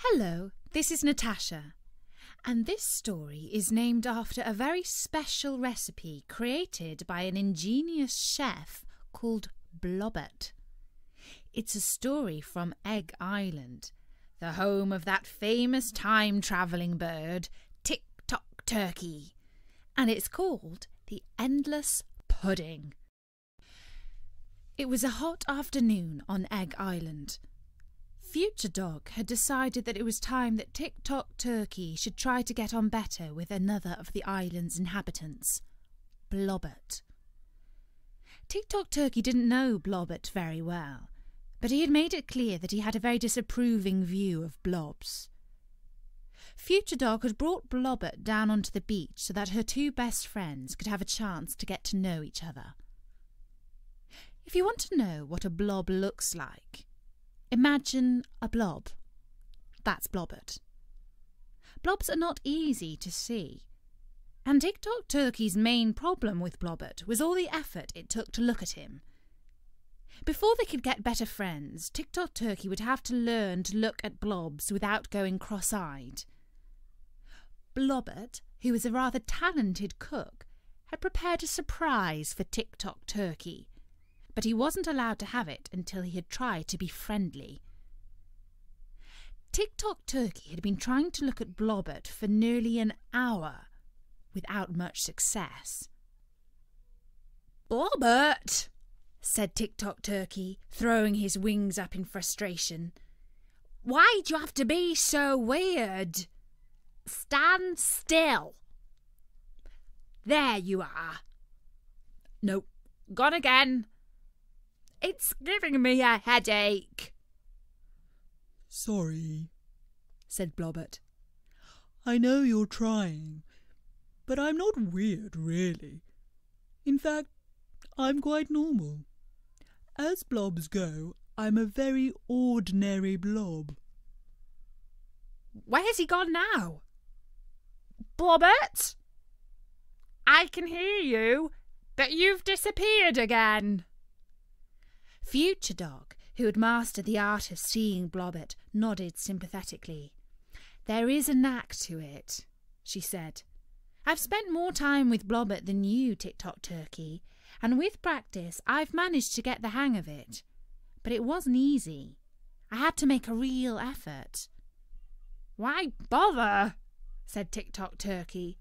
Hello, this is Natasha, and this story is named after a very special recipe created by an ingenious chef called Blobbert. It's a story from Egg Island, the home of that famous time-travelling bird, Tick-tock turkey, and it's called the Endless Pudding. It was a hot afternoon on Egg Island. Future Dog had decided that it was time that Tick-tock Turkey should try to get on better with another of the island's inhabitants, Blobbert. Tick-tock Turkey didn't know Blobbert very well, but he had made it clear that he had a very disapproving view of blobs. Future Dog had brought Blobbert down onto the beach so that her two best friends could have a chance to get to know each other. If you want to know what a blob looks like, imagine a blob. That's Blobbert. Blobs are not easy to see, and Tick-tock Turkey's main problem with Blobbert was all the effort it took to look at him. Before they could get better friends, Tick-tock Turkey would have to learn to look at blobs without going cross-eyed. Blobbert, who was a rather talented cook, had prepared a surprise for Tick-tock Turkey, but he wasn't allowed to have it until he had tried to be friendly. Tick-tock Turkey had been trying to look at Blobbert for nearly an hour, without much success. "Blobbert," said Tick-tock Turkey, throwing his wings up in frustration. "Why'd you have to be so weird? Stand still. There you are. Nope, gone again. It's giving me a headache." "Sorry," said Blobbert. "I know you're trying, but I'm not weird, really. In fact, I'm quite normal. As blobs go, I'm a very ordinary blob." "Where's he gone now? Blobbert? I can hear you, but you've disappeared again." Future Dog, who had mastered the art of seeing Blobbert, nodded sympathetically. "There is a knack to it," she said. "I've spent more time with Blobbert than you, Tick-tock Turkey, and with practice I've managed to get the hang of it. But it wasn't easy. I had to make a real effort." "Why bother?" said Tick-tock Turkey.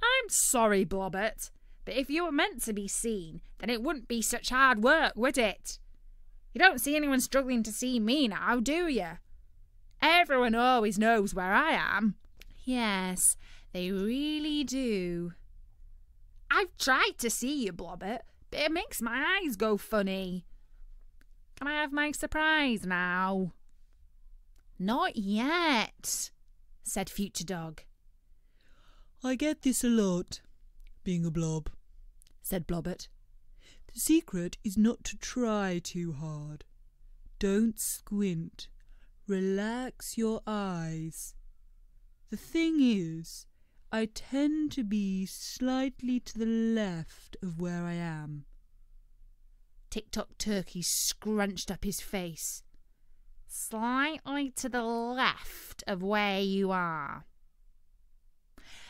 "I'm sorry, Blobbert, but if you were meant to be seen, then it wouldn't be such hard work, would it? You don't see anyone struggling to see me now, do you? Everyone always knows where I am." "Yes, they really do." "I've tried to see you, Blobbert, but it makes my eyes go funny. Can I have my surprise now?" "Not yet," said Future Dog. "I get this a lot, being a blob," said Blobbert. "The secret is not to try too hard. Don't squint. Relax your eyes. The thing is, I tend to be slightly to the left of where I am." Tick-tock Turkey scrunched up his face. "Slightly to the left of where you are.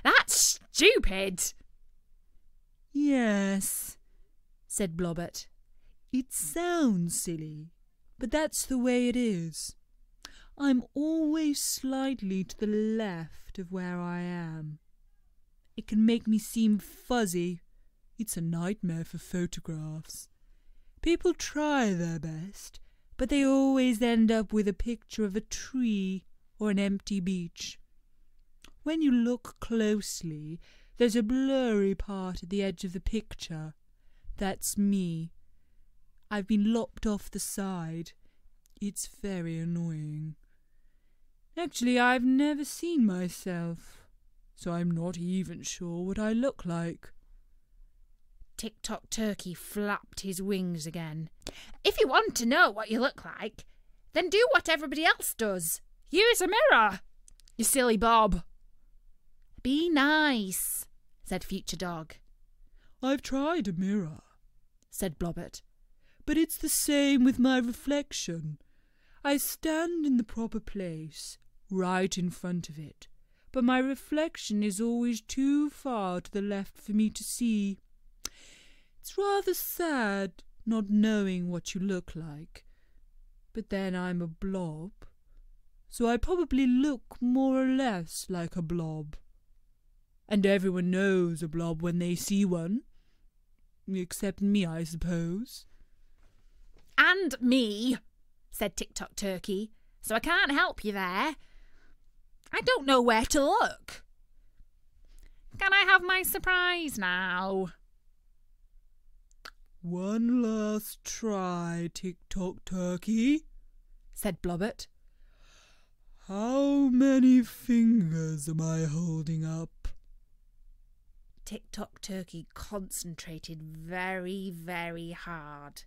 That's stupid." "Yes," said Blobbert. "It sounds silly, but that's the way it is. I'm always slightly to the left of where I am. It can make me seem fuzzy. It's a nightmare for photographs. People try their best, but they always end up with a picture of a tree or an empty beach. When you look closely, there's a blurry part at the edge of the picture. That's me. I've been lopped off the side. It's very annoying. Actually, I've never seen myself, so I'm not even sure what I look like." Tick-tock Turkey flapped his wings again. "If you want to know what you look like, then do what everybody else does. Use a mirror, you silly Bob." "Be nice," said Future Dog. "I've tried a mirror," said Blobbert, "but it's the same with my reflection. I stand in the proper place, right in front of it, but my reflection is always too far to the left for me to see. It's rather sad not knowing what you look like. But then I'm a blob, so I probably look more or less like a blob. And everyone knows a blob when they see one. Except me, I suppose. And me, said Tick-Tock Turkey, so I can't help you there. I don't know where to look. Can I have my surprise now? One last try, Tick-Tock Turkey, said Blobbert. How many fingers am I holding up? Tick-Tock Turkey concentrated very, very hard.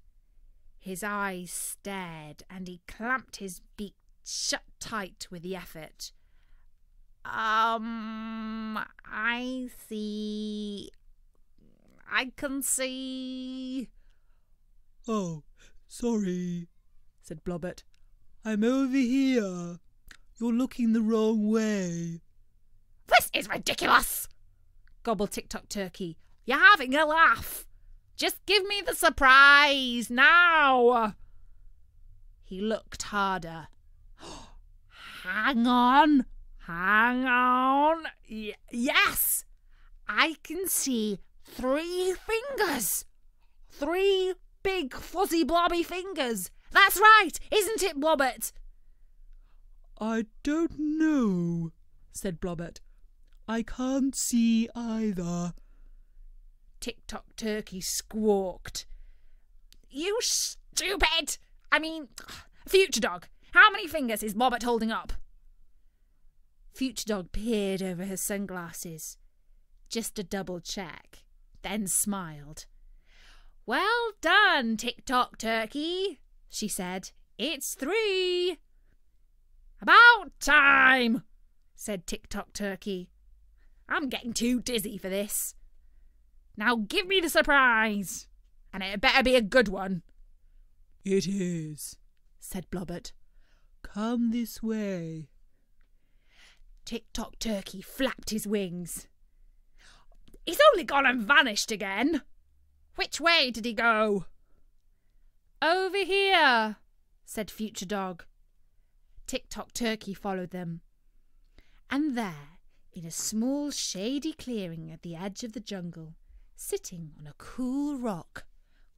His eyes stared and he clamped his beak shut tight with the effort. I see. I can see. Oh, sorry, said Blobbert. I'm over here. You're looking the wrong way. This is ridiculous, gobbled Tick-Tock Turkey. You're having a laugh. Just give me the surprise now. He looked harder. Hang on. Yes, I can see 3 fingers. 3 big fuzzy blobby fingers. That's right, isn't it, Blobbert? I don't know, said Blobbert. I can't see either. Tick-Tock Turkey squawked. You stupid! I mean, Future Dog, how many fingers is Blobbert holding up? Future Dog peered over her sunglasses, just to double check, then smiled. Well done, Tick-Tock Turkey, she said. It's 3. About time, said Tick-Tock Turkey. I'm getting too dizzy for this. Now give me the surprise, and it better be a good one. It is, said Blobbert. Come this way. Tick-Tock Turkey flapped his wings. He's only gone and vanished again. Which way did he go? Over here, said Future Dog. Tick-Tock Turkey followed them. And there, in a small shady clearing at the edge of the jungle, sitting on a cool rock,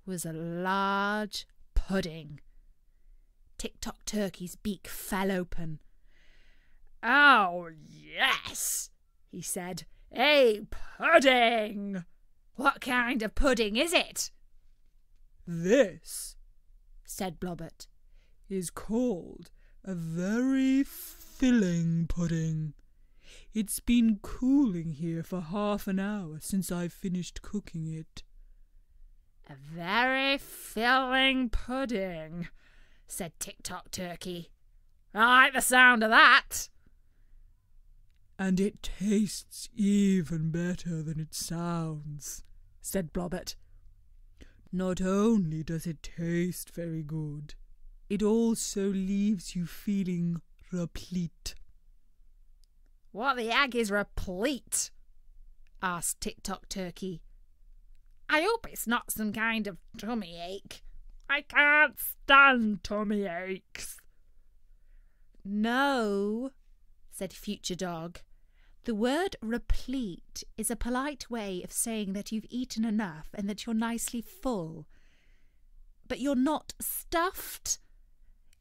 was a large pudding. Tick-Tock Turkey's beak fell open. Oh, yes, he said. A pudding! What kind of pudding is it? This, said Blobbert, is called a very filling pudding. It's been cooling here for half an hour since I finished cooking it. A very filling pudding, said Tick-Tock Turkey. I like the sound of that. And it tastes even better than it sounds, said Blobbert. Not only does it taste very good, it also leaves you feeling replete. What the egg is replete? Asked Tick-Tock Turkey. I hope it's not some kind of tummy ache. I can't stand tummy aches. No, said Future Dog. The word replete is a polite way of saying that you've eaten enough and that you're nicely full. But you're not stuffed.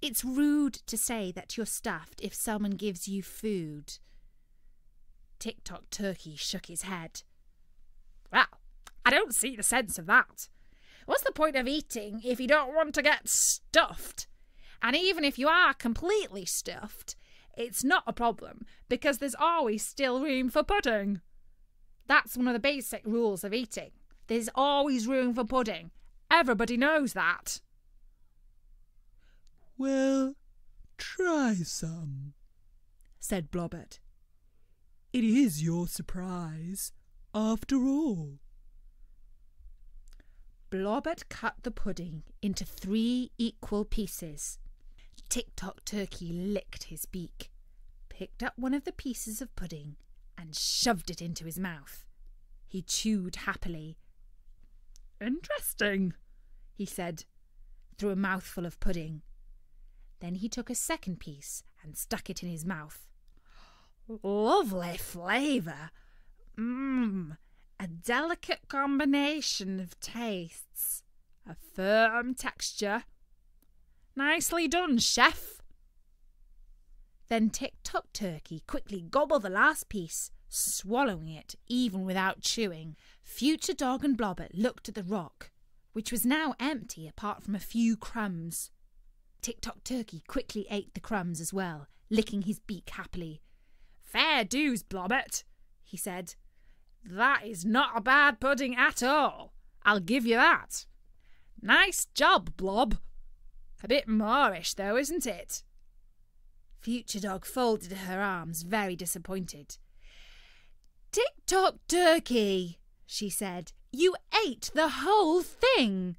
It's rude to say that you're stuffed if someone gives you food. Tick-Tock Turkey shook his head. Well, I don't see the sense of that. What's the point of eating if you don't want to get stuffed? And even if you are completely stuffed, it's not a problem because there's always still room for pudding. That's one of the basic rules of eating. There's always room for pudding. Everybody knows that. Well, try some, said Blobbert. It is your surprise, after all. Blobbert cut the pudding into 3 equal pieces. Tick-Tock Turkey licked his beak. picked up one of the pieces of pudding and shoved it into his mouth. He chewed happily. "Interesting," he said, through a mouthful of pudding. Then he took a second piece and stuck it in his mouth. "Lovely flavour. A delicate combination of tastes. A firm texture. Nicely done, chef." Then Tick-Tock Turkey quickly gobbled the last piece, swallowing it even without chewing. Future Dog and Blobbert looked at the rock, which was now empty apart from a few crumbs. Tick-Tock Turkey quickly ate the crumbs as well, licking his beak happily. "Fair dues, Blobbert," he said. "That is not a bad pudding at all. I'll give you that. Nice job, Blob. A bit Moorish, though, isn't it?" Future Dog folded her arms, very disappointed. "Tick-Tock Turkey," she said, "you ate the whole thing."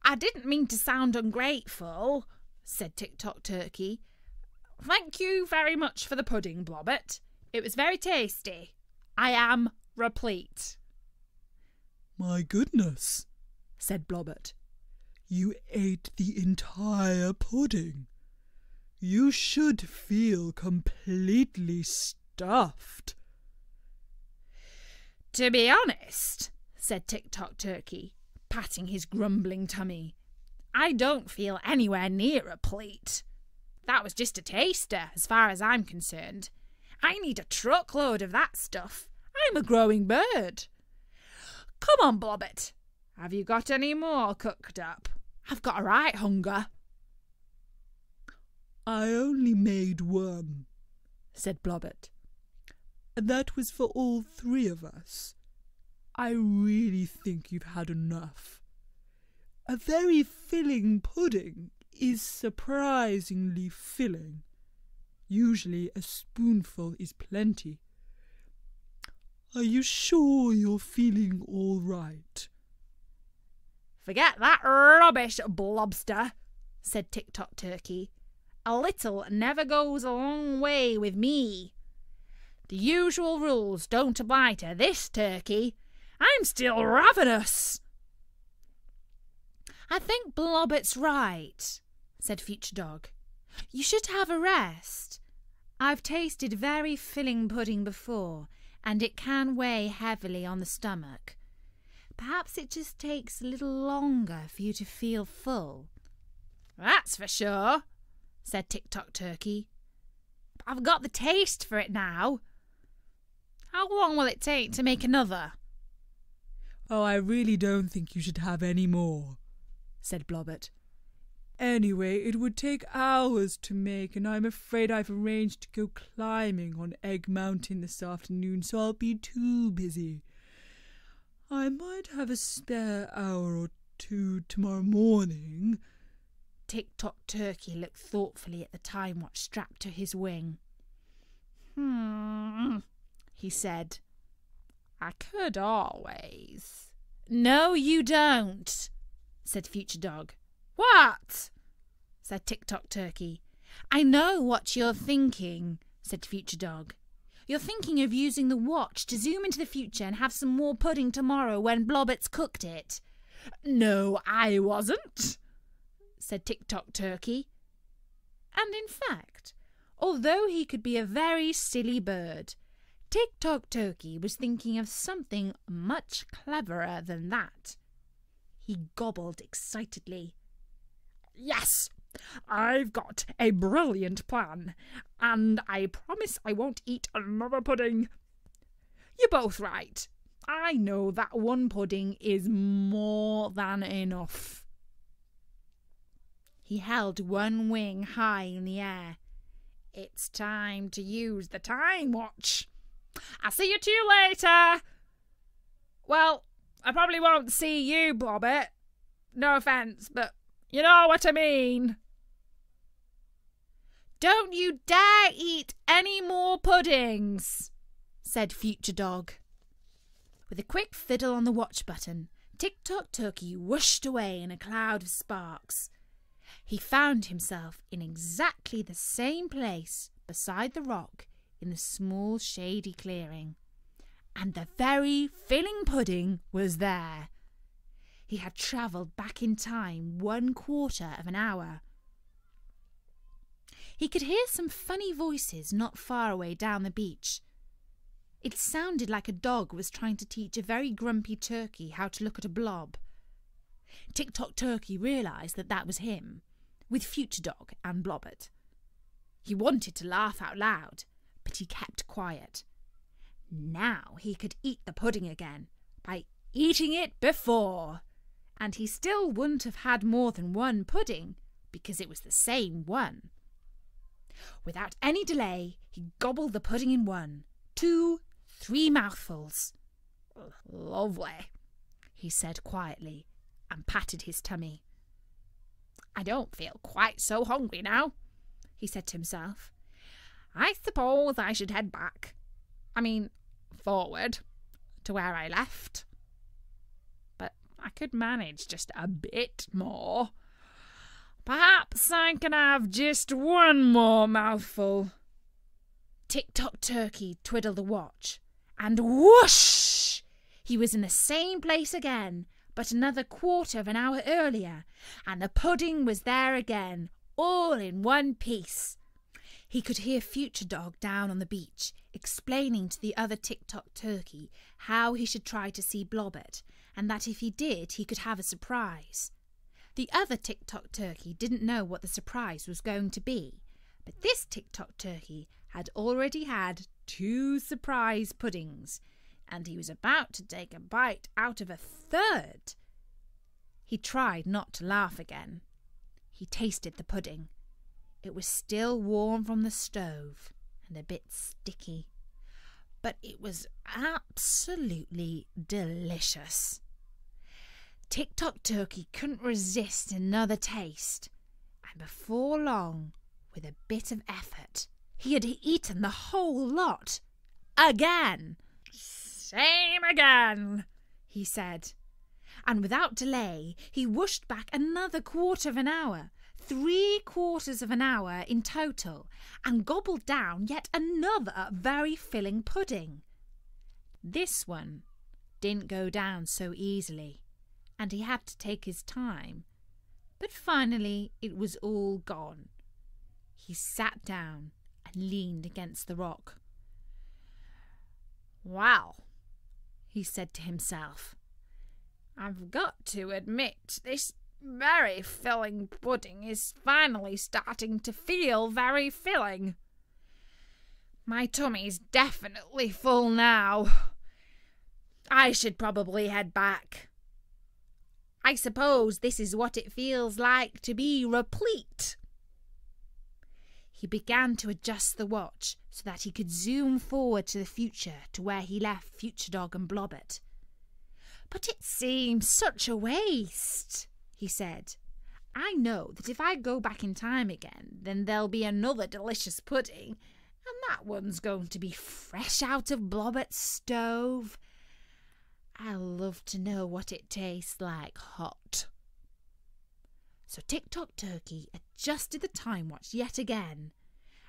"I didn't mean to sound ungrateful," said Tick-Tock Turkey. "Thank you very much for the pudding, Blobbert. It was very tasty. I am replete." "My goodness," said Blobbert. "You ate the entire pudding. You should feel completely stuffed." "To be honest," said Tick-Tock Turkey, patting his grumbling tummy, "I don't feel anywhere near replete. That was just a taster, as far as I'm concerned. I need a truckload of that stuff. I'm a growing bird. Come on, Blobbert. Have you got any more cooked up? I've got a right hunger." "I only made one," said Blobbert. "And that was for all three of us. I really think you've had enough. A very filling pudding is surprisingly filling. Usually a spoonful is plenty. Are you sure you're feeling all right?" "Forget that rubbish, Blobster," said Tick-Tock Turkey. "A little never goes a long way with me. The usual rules don't apply to this turkey. I'm still ravenous." "I think Blobbert's right," said Future Dog. "You should have a rest. I've tasted very filling pudding before, and it can weigh heavily on the stomach. Perhaps it just takes a little longer for you to feel full." "That's for sure," said Tick-Tock Turkey. "But I've got the taste for it now. How long will it take to make another?" "Oh, I really don't think you should have any more," said Blobbert. "Anyway, it would take hours to make, and I'm afraid I've arranged to go climbing on Egg Mountain this afternoon, so I'll be too busy. I might have a spare hour or two tomorrow morning." Tick-Tock Turkey looked thoughtfully at the time watch strapped to his wing. He said. "I could always." "No, you don't," said Future Dog. "What?" said Tick-Tock Turkey. "I know what you're thinking," said Future Dog. "You're thinking of using the watch to zoom into the future and have some more pudding tomorrow when Blobbert's cooked it." "No, I wasn't," said Tick-Tock Turkey. And in fact, although he could be a very silly bird, Tick-Tock Turkey was thinking of something much cleverer than that. He gobbled excitedly. "Yes, I've got a brilliant plan, and I promise I won't eat another pudding. You're both right. I know that one pudding is more than enough." He held one wing high in the air. "It's time to use the time watch. I'll see you two later. Well, I probably won't see you, Blobbert. No offence, but you know what I mean." "Don't you dare eat any more puddings," said Future Dog. With a quick fiddle on the watch button, Tick-Tock Turkey whooshed away in a cloud of sparks. He found himself in exactly the same place beside the rock in the small shady clearing. And the very filling pudding was there. He had travelled back in time 1/4 of an hour. He could hear some funny voices not far away down the beach. It sounded like a dog was trying to teach a very grumpy turkey how to look at a blob. Tick-Tock Turkey realised that that was him, with Future Dog and Blobbert. He wanted to laugh out loud, but he kept quiet. Now he could eat the pudding again by eating it before, and he still wouldn't have had more than one pudding because it was the same one. Without any delay, he gobbled the pudding in 1, 2, 3 mouthfuls. Lovely, he said quietly and patted his tummy. I don't feel quite so hungry now, he said to himself. I suppose I should head back. Forward to where I left. But I could manage just a bit more. Perhaps I can have just one more mouthful. Tick-Tock Turkey twiddled a watch, and whoosh! He was in the same place again, but another 1/4 of an hour earlier, and the pudding was there again, all in one piece. He could hear Future Dog down on the beach, explaining to the other Tick-Tock Turkey how he should try to see Blobbert, and that if he did, he could have a surprise. The other Tick-Tock Turkey didn't know what the surprise was going to be, but this Tick-Tock Turkey had already had 2 surprise puddings, and he was about to take a bite out of a 3rd. He tried not to laugh again. He tasted the pudding. It was still warm from the stove and a bit sticky, but it was absolutely delicious. Tick-Tock Turkey couldn't resist another taste, and before long, with a bit of effort, he had eaten the whole lot. Again. Same again, he said. And without delay, he whooshed back another 1/4 of an hour, 3/4 of an hour in total, and gobbled down yet another very filling pudding. This one didn't go down so easily, and he had to take his time, but finally it was all gone. He sat down and leaned against the rock. Well, he said to himself, I've got to admit this very filling pudding is finally starting to feel very filling. My tummy's definitely full now. I should probably head back. I suppose this is what it feels like to be replete. He began to adjust the watch so that he could zoom forward to the future to where he left Future Dog and Blobbert. But it seems such a waste, he said. I know that if I go back in time again, then there'll be another delicious pudding, and that one's going to be fresh out of Blobbert's stove. I love to know what it tastes like hot. So Tick-Tock Turkey adjusted the time watch yet again,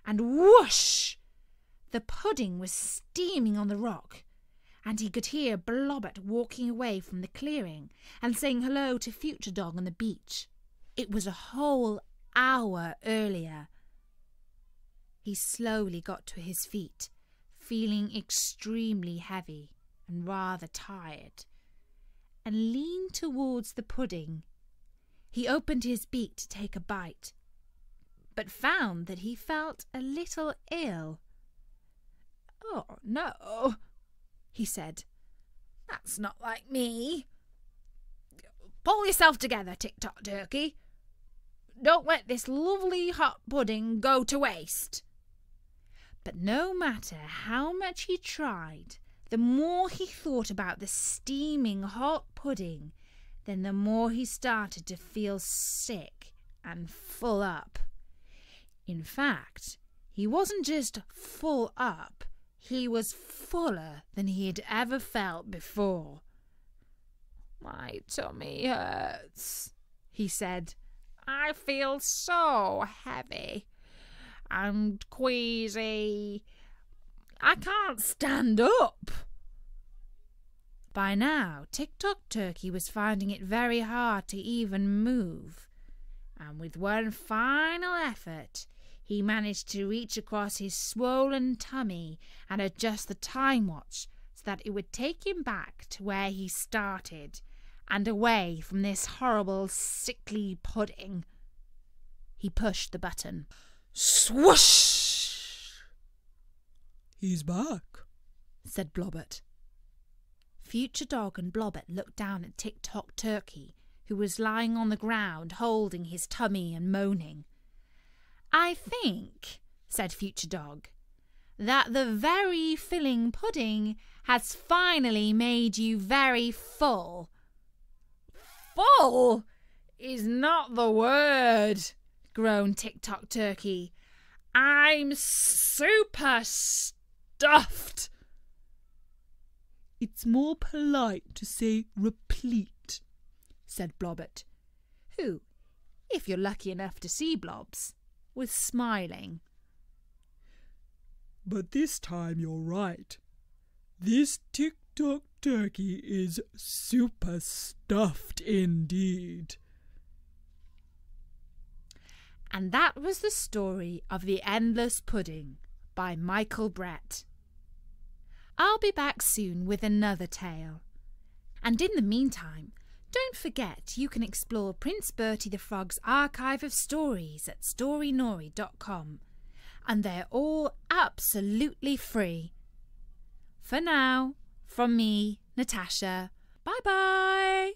and whoosh! The pudding was steaming on the rock, and he could hear Blobbert walking away from the clearing and saying hello to Future Dog on the beach. It was a whole hour earlier. He slowly got to his feet, feeling extremely heavy and rather tired, and leaned towards the pudding. He opened his beak to take a bite, but found that he felt a little ill. Oh, no, he said. That's not like me. Pull yourself together, Tick-Tock Turkey. Don't let this lovely hot pudding go to waste. But no matter how much he tried, the more he thought about the steaming hot pudding, then the more he started to feel sick and full up. In fact, he wasn't just full up, he was fuller than he had ever felt before. My tummy hurts, he said. I feel so heavy. and queasy. I can't stand up." By now, Tick-Tock Turkey was finding it very hard to even move, and with one final effort, he managed to reach across his swollen tummy and adjust the time watch so that it would take him back to where he started and away from this horrible, sickly pudding. He pushed the button. Swoosh! "He's back," said Blobbert. Future Dog and Blobbert looked down at Tick-Tock Turkey, who was lying on the ground holding his tummy and moaning. "I think," said Future Dog, "that the very filling pudding has finally made you very full." "Full is not the word," groaned Tick-Tock Turkey. "I'm super stuffed." "It's more polite to say replete," said Blobbert, who, if you're lucky enough to see Blobs, was smiling. "But this time you're right. This Tick-Tock Turkey is super stuffed indeed." And that was the story of The Endless Pudding by Michael Brett. I'll be back soon with another tale. And in the meantime, don't forget you can explore Prince Bertie the Frog's archive of stories at storynori.com, and they're all absolutely free. For now, from me, Natasha, bye-bye!